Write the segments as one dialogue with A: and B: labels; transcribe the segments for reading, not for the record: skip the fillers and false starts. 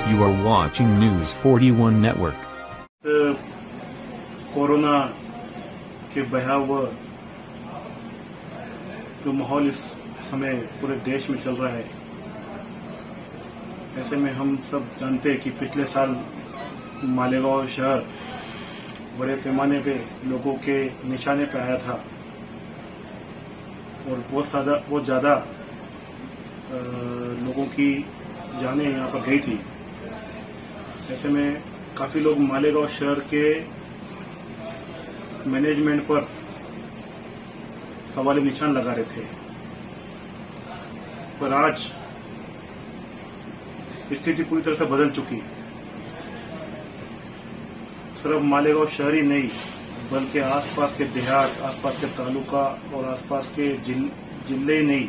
A: You are watching News 41 Network.
B: Corona के भयावह जो माहौल इस समय पूरे देश में चल रहा है, ऐसे में हम सब जानते हैं कि पिछले साल मालेगांव शहर बड़े पैमाने पे लोगों के निशाने पे आया था और बहुत ज्यादा लोगों की जानें यहाँ पर गई थी। ऐसे में काफी लोग मालेगांव शहर के मैनेजमेंट पर सवाल निशान लगा रहे थे, पर आज स्थिति पूरी तरह से बदल चुकी। सिर्फ मालेगांव शहर ही नहीं बल्कि आसपास के देहात, आसपास के तालुका और आसपास के जिले ही नहीं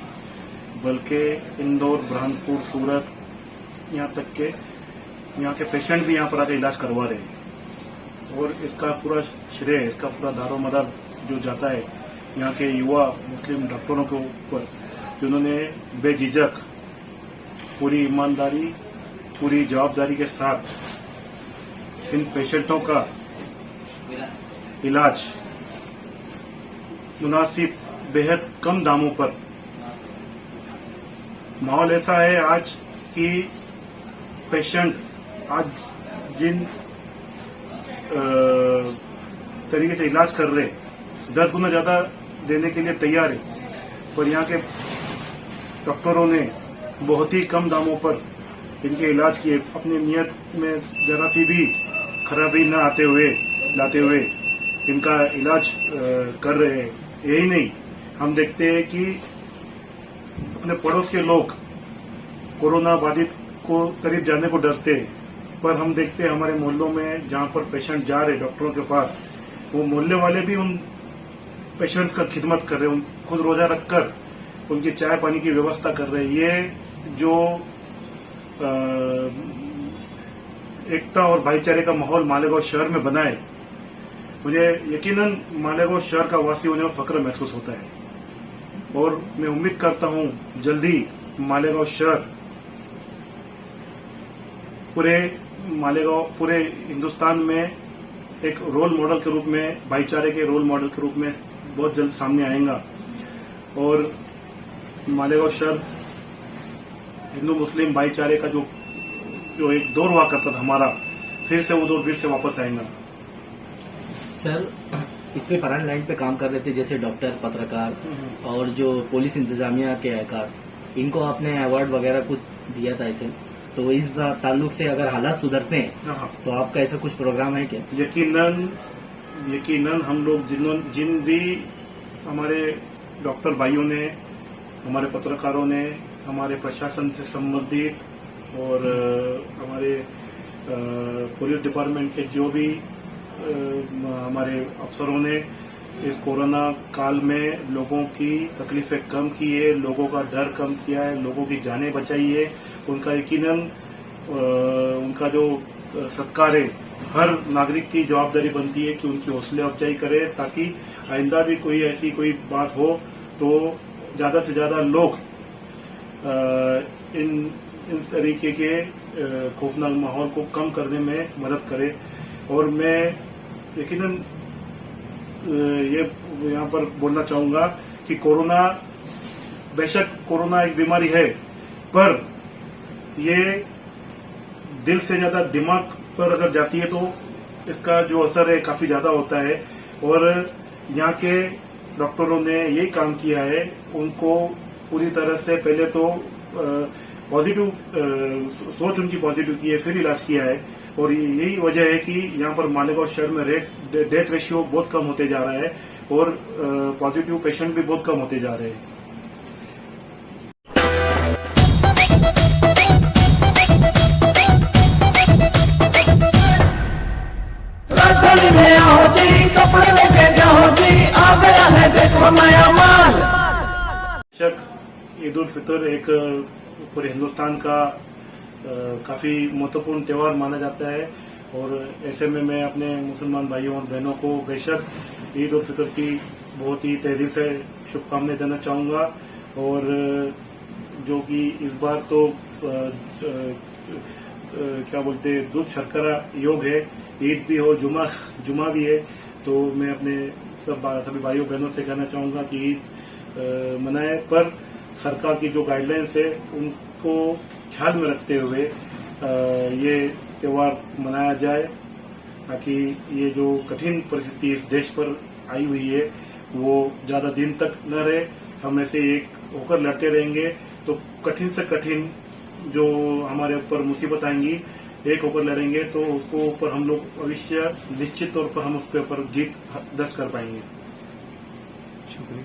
B: बल्कि इंदौर, बुरहानपुर, सूरत, यहाँ तक के यहाँ के पेशेंट भी यहाँ पर आकर इलाज करवा रहे हैं। और इसका पूरा श्रेय, इसका पूरा दारोमदार जो जाता है यहाँ के युवा मुस्लिम डॉक्टरों के ऊपर, जिन्होंने बेझिझक, पूरी ईमानदारी, पूरी जवाबदारी के साथ इन पेशेंटों का इलाज मुनासिब, बेहद कम दामों पर। माहौल ऐसा है आज कि पेशेंट आज जिन तरीके से इलाज कर रहे, 10 गुना ज्यादा देने के लिए तैयार है, पर यहाँ के डॉक्टरों ने बहुत ही कम दामों पर इनके इलाज किए, अपनी नियत में जरा सी भी खराबी न लाते हुए इनका इलाज कर रहे हैं। यही नहीं, हम देखते हैं कि अपने पड़ोस के लोग कोरोना बाधित को करीब जाने को डरते हैं, पर हम देखते हैं हमारे मोहल्लों में जहां पर पेशेंट जा रहे डॉक्टरों के पास, वो मोहल्ले वाले भी उन पेशेंट्स का खिदमत कर रहे हैं, खुद रोजा रखकर उनकी चाय पानी की व्यवस्था कर रहे हैं। ये जो एकता और भाईचारे का माहौल मालेगांव शहर में बना है, मुझे यकीनन मालेगांव शहर का वासी होने में फक्र महसूस होता है। और मैं उम्मीद करता हूं जल्दी मालेगांव शहर पूरे हिंदुस्तान में एक रोल मॉडल के रूप में, भाईचारे के रोल मॉडल के रूप में बहुत जल्द सामने आएगा और मालेगांव शहर हिंदू मुस्लिम भाईचारे का जो एक दौर हुआ करता था हमारा, फिर से वो दौर फिर से वापस आएगा।
C: सर, इससे फ्रंट लाइन पे काम कर रहे थे जैसे डॉक्टर, पत्रकार और जो पुलिस इंतजामिया के एहकार, इनको आपने अवार्ड वगैरह कुछ दिया था इसे, तो इस ताल्लुक से अगर हालात सुधरते हैं तो आपका ऐसा कुछ प्रोग्राम है क्या?
B: यकीनन हम लोग जिन भी हमारे डॉक्टर भाइयों ने, हमारे पत्रकारों ने, हमारे प्रशासन से संबंधित और हमारे पुलिस डिपार्टमेंट के जो भी हमारे अफसरों ने इस कोरोना काल में लोगों की तकलीफें कम की है, लोगों का डर कम किया है, लोगों की जानें बचाई है, उनका यकीनन उनका जो सत्कार है, हर नागरिक की जवाबदारी बनती है कि उनकी हौसला अफजाई करे, ताकि आइंदा भी कोई ऐसी कोई बात हो तो ज्यादा से ज्यादा लोग इन तरीके के खौफनाक माहौल को कम करने में मदद करे। और मैं यकीनन ये यहाँ पर बोलना चाहूंगा कि कोरोना, बेशक कोरोना एक बीमारी है, पर ये दिल से ज्यादा दिमाग पर अगर जाती है तो इसका जो असर है काफी ज्यादा होता है। और यहाँ के डॉक्टरों ने यही काम किया है, उनको पूरी तरह से पहले तो पॉजिटिव सोच उनकी पॉजिटिव की है, फिर इलाज किया है। और यही वजह है कि यहाँ पर मालेगांव शहर में डेथ रेशियो बहुत कम होते जा रहा है और पॉजिटिव पेशेंट भी बहुत कम होते जा रहे हैं।
D: राजधानी में आओ जी, कपड़े लेके जाओ जी, आ गया है देखो नया माल।
B: ईद उल फितर एक पूरे हिंदुस्तान का काफी महत्वपूर्ण त्योहार माना जाता है और ऐसे में मैं अपने मुसलमान भाइयों और बहनों को बेशक ईद उल फितर की बहुत ही तहे से शुभकामनाएं देना चाहूंगा। और जो कि इस बार तो क्या बोलते हैं, दूध शर्करा योग है, ईद भी हो, जुमा भी है। तो मैं अपने सभी भाइयों बहनों से कहना चाहूंगा कि ईद मनाए, पर सरकार की जो गाइडलाइंस है उनको ख्याल में रखते हुए ये त्योहार मनाया जाए, ताकि ये जो कठिन परिस्थिति इस देश पर आई हुई है वो ज्यादा दिन तक न रहे। हम ऐसे एक होकर लड़ते रहेंगे तो कठिन से कठिन जो हमारे ऊपर मुसीबत आएंगी, एक होकर लड़ेंगे तो उसको ऊपर हम लोग अवश्य निश्चित तौर पर हम उसके ऊपर जीत दर्ज कर पाएंगे।
C: शुक्रिया।